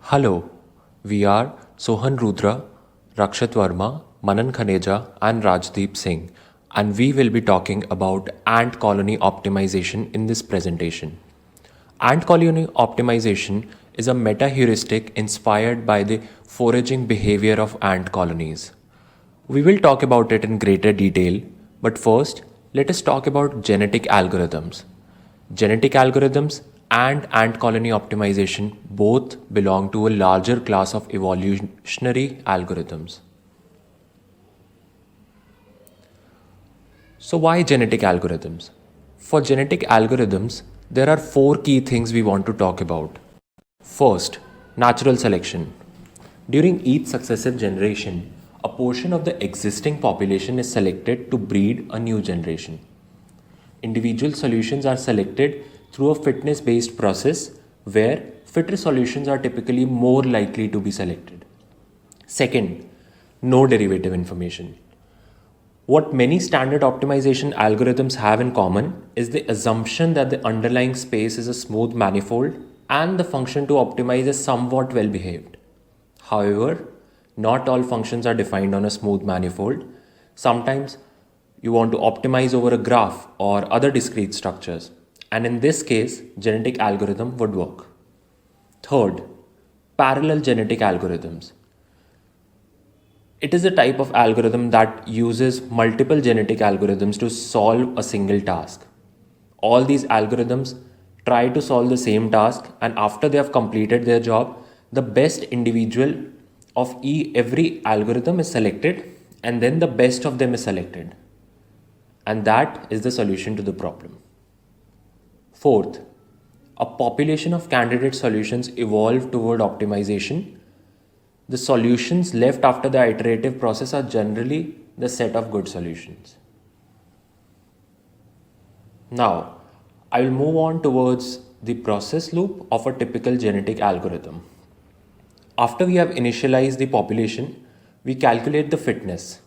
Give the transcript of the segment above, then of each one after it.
Hello, we are Sohan Rudra, Rakshit Verma, Manan Khaneja, and Rajdeep Singh, and we will be talking about ant colony optimization in this presentation. Ant colony optimization is a meta heuristic inspired by the foraging behavior of ant colonies. We will talk about it in greater detail, but first, let us talk about genetic algorithms. Genetic algorithms and ant colony optimization both belong to a larger class of evolutionary algorithms. So, why genetic algorithms? For genetic algorithms, there are four key things we want to talk about. First, natural selection. During each successive generation, a portion of the existing population is selected to breed a new generation. Individual solutions are selected through a fitness based process where fitter solutions are typically more likely to be selected. Second, no derivative information. What many standard optimization algorithms have in common is the assumption that the underlying space is a smooth manifold and the function to optimize is somewhat well behaved. However, not all functions are defined on a smooth manifold. Sometimes you want to optimize over a graph or other discrete structures, and in this case, genetic algorithm would work. Third, parallel genetic algorithms. It is a type of algorithm that uses multiple genetic algorithms to solve a single task. All these algorithms try to solve the same task, and after they have completed their job, the best individual of every algorithm is selected, and then the best of them is selected. And that is the solution to the problem. Fourth, a population of candidate solutions evolve toward optimization. The solutions left after the iterative process are generally the set of good solutions. Now, I will move on towards the process loop of a typical genetic algorithm. After we have initialized the population, we calculate the fitness.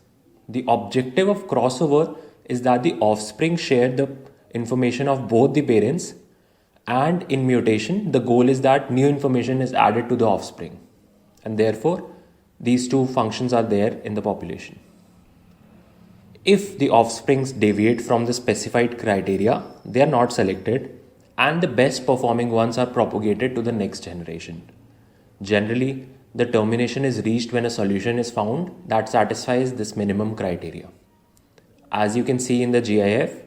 The objective of crossover is that the offspring share the information of both the parents, and in mutation, the goal is that new information is added to the offspring, and therefore these two functions are there in the population. If the offsprings deviate from the specified criteria, they are not selected, and the best performing ones are propagated to the next generation. Generally, the termination is reached when a solution is found that satisfies this minimum criteria. As you can see in the GIF,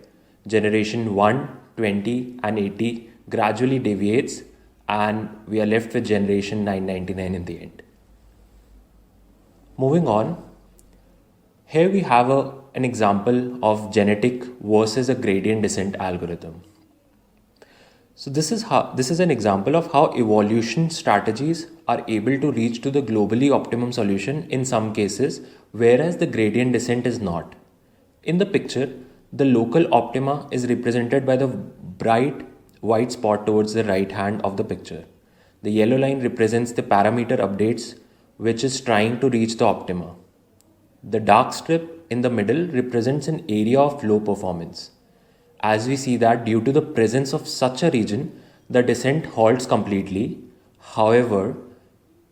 generation 1, 20 and 80 gradually deviates, and we are left with generation 999 in the end. Moving on, here we have an example of genetic versus a gradient descent algorithm. So this is an example of how evolution strategies are able to reach to the globally optimum solution in some cases, whereas the gradient descent is not. In the picture, the local optima is represented by the bright white spot towards the right hand of the picture. The yellow line represents the parameter updates which is trying to reach the optima. The dark strip in the middle represents an area of low performance. As we see that due to the presence of such a region, the descent halts completely. However,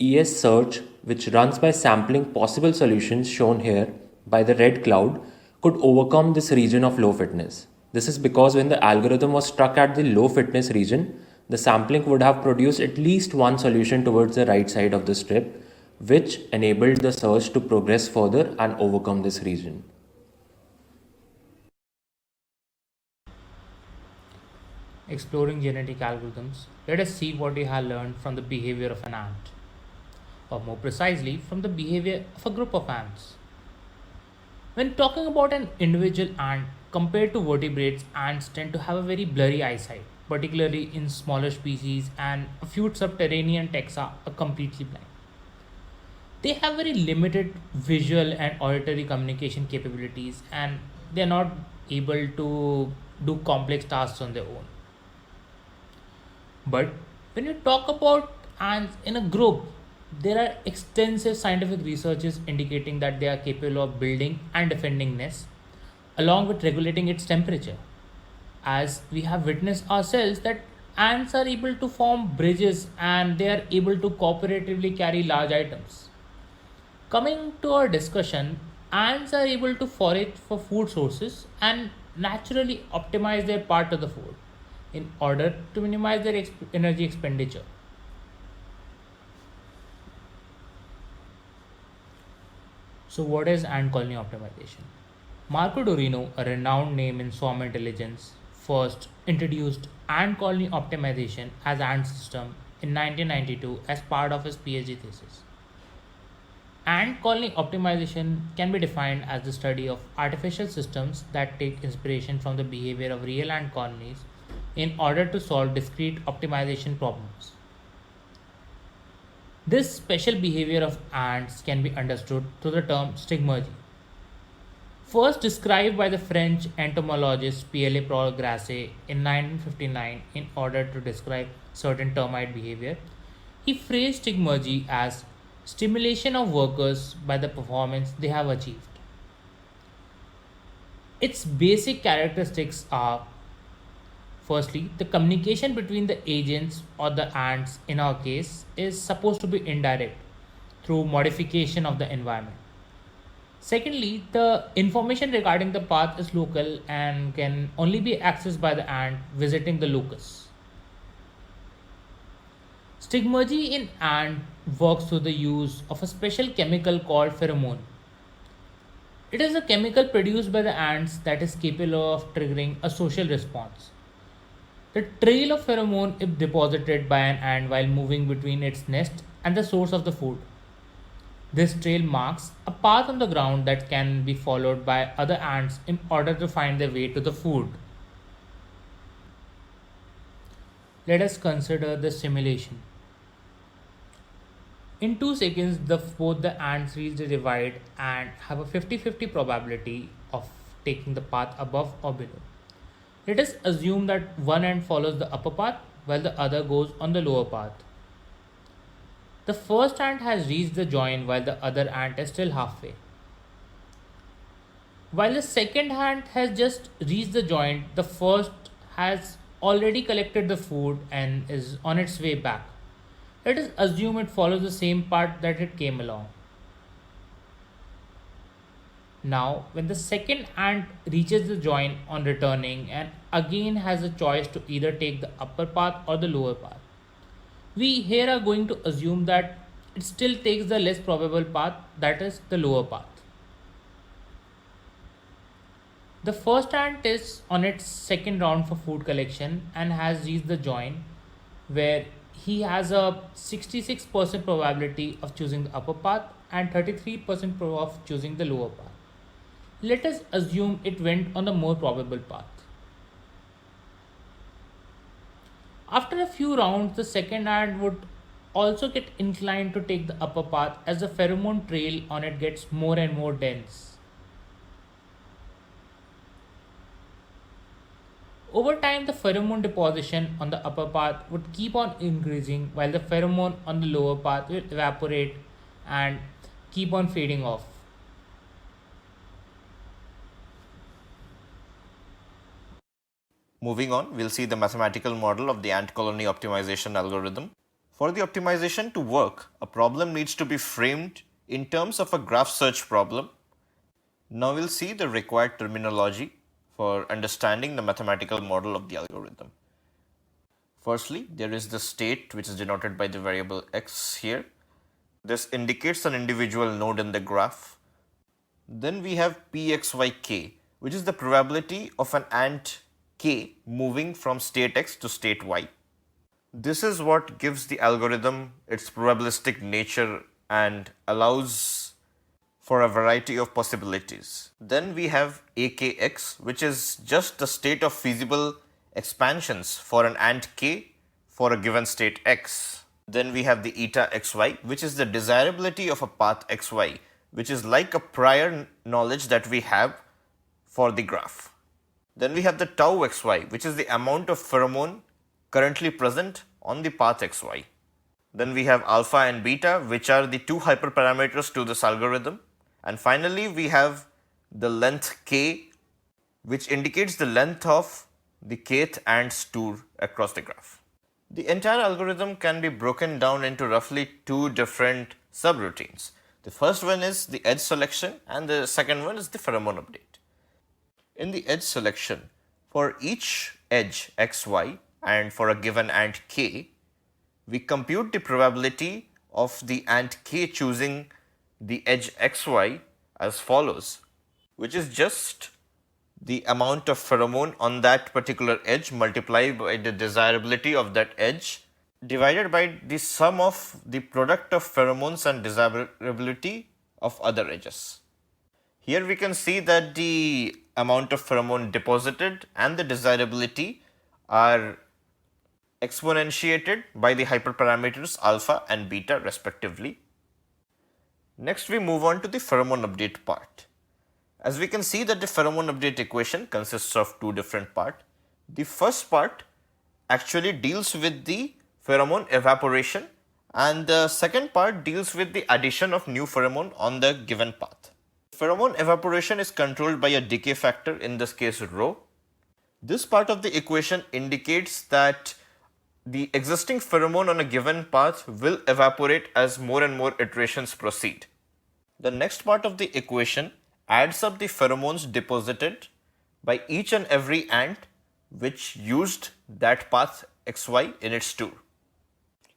ES search, which runs by sampling possible solutions shown here by the red cloud, could overcome this region of low fitness. This is because when the algorithm was struck at the low fitness region, the sampling would have produced at least one solution towards the right side of the strip, which enabled the search to progress further and overcome this region. Exploring genetic algorithms, let us see what we have learned from the behavior of an ant, or more precisely, from the behavior of a group of ants. When talking about an individual ant, compared to vertebrates, ants tend to have a very blurry eyesight, particularly in smaller species, and a few subterranean taxa are completely blind. They have very limited visual and auditory communication capabilities, and they are not able to do complex tasks on their own. But when you talk about ants in a group, there are extensive scientific researches indicating that they are capable of building and defending nests along with regulating its temperature. As we have witnessed ourselves that ants are able to form bridges and they are able to cooperatively carry large items. Coming to our discussion, ants are able to forage for food sources and naturally optimize their part of the food in order to minimize their energy expenditure. So, what is ant colony optimization? Marco Dorino, a renowned name in swarm intelligence, first introduced ant colony optimization as ant system in 1992 as part of his PhD thesis. Ant colony optimization can be defined as the study of artificial systems that take inspiration from the behavior of real ant colonies in order to solve discrete optimization problems. This special behavior of ants can be understood through the term stigmergy. First described by the French entomologist Pierre Prograsset in 1959 in order to describe certain termite behavior, he phrased stigmergy as stimulation of workers by the performance they have achieved. Its basic characteristics are: firstly, the communication between the agents or the ants in our case is supposed to be indirect through modification of the environment. Secondly, the information regarding the path is local and can only be accessed by the ant visiting the locus. Stigmergy in ant works through the use of a special chemical called pheromone. It is a chemical produced by the ants that is capable of triggering a social response. The trail of pheromone is deposited by an ant while moving between its nest and the source of the food. This trail marks a path on the ground that can be followed by other ants in order to find their way to the food. Let us consider the simulation. In 2 seconds, both the ants reach the divide and have a 50-50 probability of taking the path above or below. Let us assume that one ant follows the upper path while the other goes on the lower path. The first ant has reached the join while the other ant is still halfway. While the second ant has just reached the joint, the first has already collected the food and is on its way back. Let us assume it follows the same path that it came along. Now, when the second ant reaches the joint on returning and again has a choice to either take the upper path or the lower path, we here are going to assume that it still takes the less probable path, that is the lower path. The first ant is on its second round for food collection and has reached the joint where he has a 66% probability of choosing the upper path and 33% of choosing the lower path. Let us assume it went on the more probable path. After a few rounds, the second ant would also get inclined to take the upper path as the pheromone trail on it gets more and more dense. Over time, the pheromone deposition on the upper path would keep on increasing while the pheromone on the lower path will evaporate and keep on fading off. Moving on, we'll see the mathematical model of the ant colony optimization algorithm. For the optimization to work, a problem needs to be framed in terms of a graph search problem. Now we'll see the required terminology for understanding the mathematical model of the algorithm. Firstly, there is the state, which is denoted by the variable x here. This indicates an individual node in the graph. Then we have pxyk, which is the probability of an ant k moving from state x to state y. This is what gives the algorithm its probabilistic nature and allows for a variety of possibilities. Then we have akx, which is just the state of feasible expansions for an ant k for a given state x. Then we have the eta xy, which is the desirability of a path xy, which is like a prior knowledge that we have for the graph. Then we have the tau xy, which is the amount of pheromone currently present on the path xy. Then we have alpha and beta, which are the two hyperparameters to this algorithm. And finally, we have the length k, which indicates the length of the kth ant's tour across the graph. The entire algorithm can be broken down into roughly two different subroutines. The first one is the edge selection and the second one is the pheromone update. In the edge selection, for each edge xy and for a given ant k, we compute the probability of the ant k choosing the edge xy as follows, which is just the amount of pheromone on that particular edge multiplied by the desirability of that edge divided by the sum of the product of pheromones and desirability of other edges. Here we can see that the amount of pheromone deposited and the desirability are exponentiated by the hyperparameters alpha and beta respectively. Next we move on to the pheromone update part. As we can see that the pheromone update equation consists of two different parts. The first part actually deals with the pheromone evaporation and the second part deals with the addition of new pheromone on the given path. Pheromone evaporation is controlled by a decay factor, in this case rho. This part of the equation indicates that the existing pheromone on a given path will evaporate as more and more iterations proceed. The next part of the equation adds up the pheromones deposited by each and every ant which used that path xy in its tour.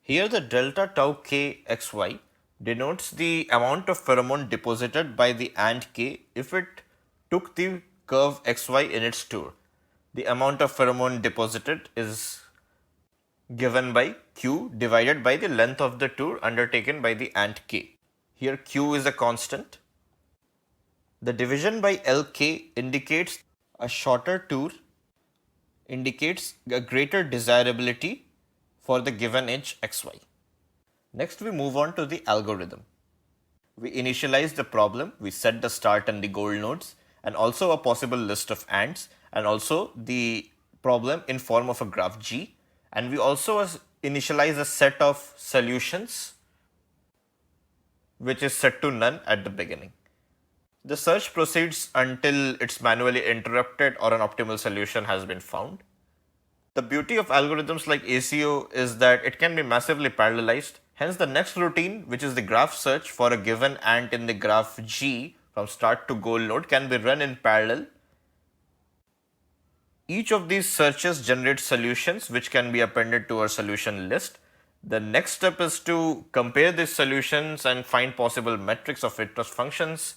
Here the delta tau k xy denotes the amount of pheromone deposited by the ant k if it took the curve xy in its tour. The amount of pheromone deposited is given by q divided by the length of the tour undertaken by the ant k. Here q is a constant. The division by Lk indicates a shorter tour, indicates a greater desirability for the given edge xy. Next we move on to the algorithm. We initialize the problem, we set the start and the goal nodes and also a possible list of ants and also the problem in form of a graph G, and we also initialize a set of solutions which is set to none at the beginning. The search proceeds until it's manually interrupted or an optimal solution has been found. The beauty of algorithms like ACO is that it can be massively parallelized. Hence, the next routine, which is the graph search for a given ant in the graph G from start to goal node, can be run in parallel. Each of these searches generates solutions which can be appended to our solution list. The next step is to compare these solutions and find possible metrics of interest functions.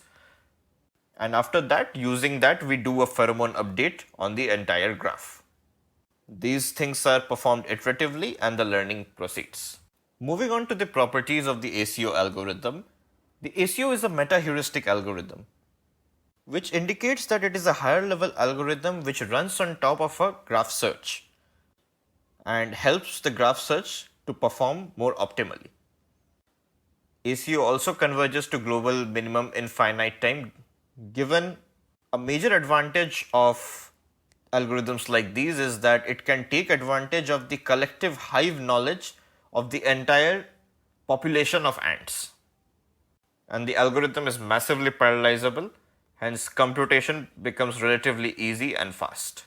And after that, using that, we do a pheromone update on the entire graph. These things are performed iteratively and the learning proceeds. Moving on to the properties of the ACO algorithm. The ACO is a meta-heuristic algorithm, which indicates that it is a higher level algorithm which runs on top of a graph search and helps the graph search to perform more optimally. ACO also converges to global minimum in finite time. Given a major advantage of algorithms like these is that it can take advantage of the collective hive knowledge of the entire population of ants. And the algorithm is massively parallelizable, hence computation becomes relatively easy and fast.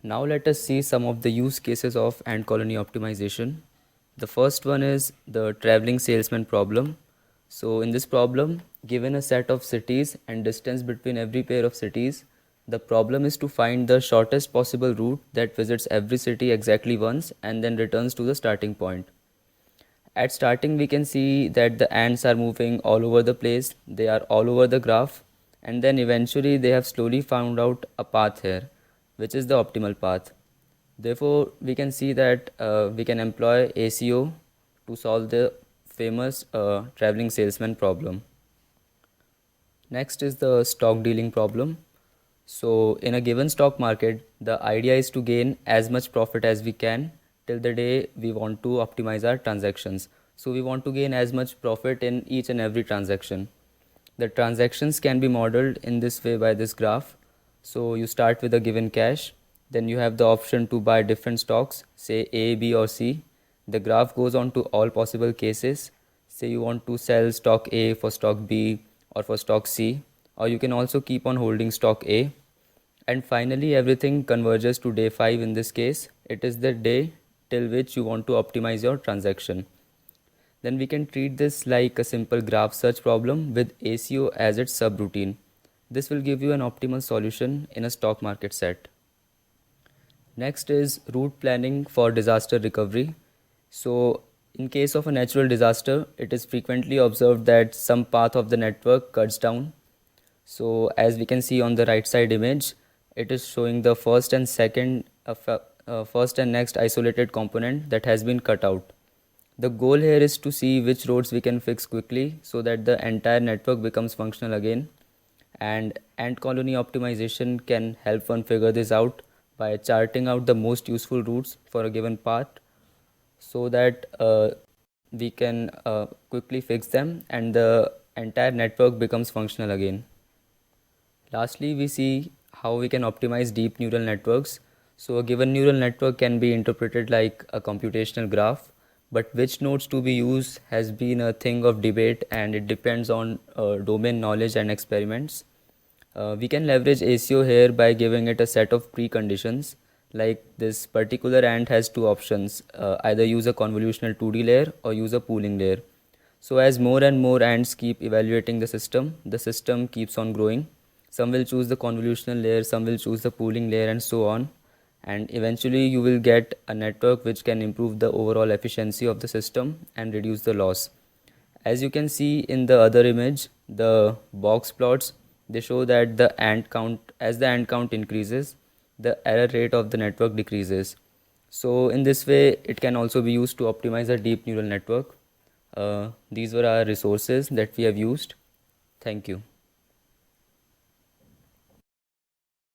Now let us see some of the use cases of ant colony optimization. The first one is the traveling salesman problem. So in this problem, given a set of cities and distance between every pair of cities, the problem is to find the shortest possible route that visits every city exactly once and then returns to the starting point. At starting, we can see that the ants are moving all over the place, they are all over the graph, and then eventually they have slowly found out a path here, which is the optimal path. Therefore, we can see that we can employ ACO to solve the famous traveling salesman problem. Next is the stock dealing problem. So in a given stock market, the idea is to gain as much profit as we can till the day we want to optimize our transactions. So we want to gain as much profit in each and every transaction. The transactions can be modeled in this way by this graph. So you start with a given cash, then you have the option to buy different stocks, say A, B or C. The graph goes on to all possible cases. Say you want to sell stock A for stock B or for stock C, or you can also keep on holding stock A. And finally, everything converges to day 5 in this case. It is the day till which you want to optimize your transaction. Then we can treat this like a simple graph search problem with ACO as its subroutine. This will give you an optimal solution in a stock market set. Next is route planning for disaster recovery. So, in case of a natural disaster, it is frequently observed that some path of the network cuts down. So, as we can see on the right side image, it is showing the first and next isolated component that has been cut out. The goal here is to see which roads we can fix quickly so that the entire network becomes functional again. And ant colony optimization can help one figure this out by charting out the most useful routes for a given path so that we can quickly fix them and the entire network becomes functional again. Lastly, we see how we can optimize deep neural networks. So a given neural network can be interpreted like a computational graph, but which nodes to be used has been a thing of debate, and it depends on domain knowledge and experiments. We can leverage ACO here by giving it a set of preconditions. Like this particular ant has two options, either use a convolutional 2D layer or use a pooling layer. So as more and more ants keep evaluating the system keeps on growing. Some will choose the convolutional layer, some will choose the pooling layer, and so on. And eventually you will get a network which can improve the overall efficiency of the system and reduce the loss. As you can see in the other image, the box plots, they show that as the ant count increases, the error rate of the network decreases. So in this way, it can also be used to optimize a deep neural network. These were our resources that we have used. Thank you.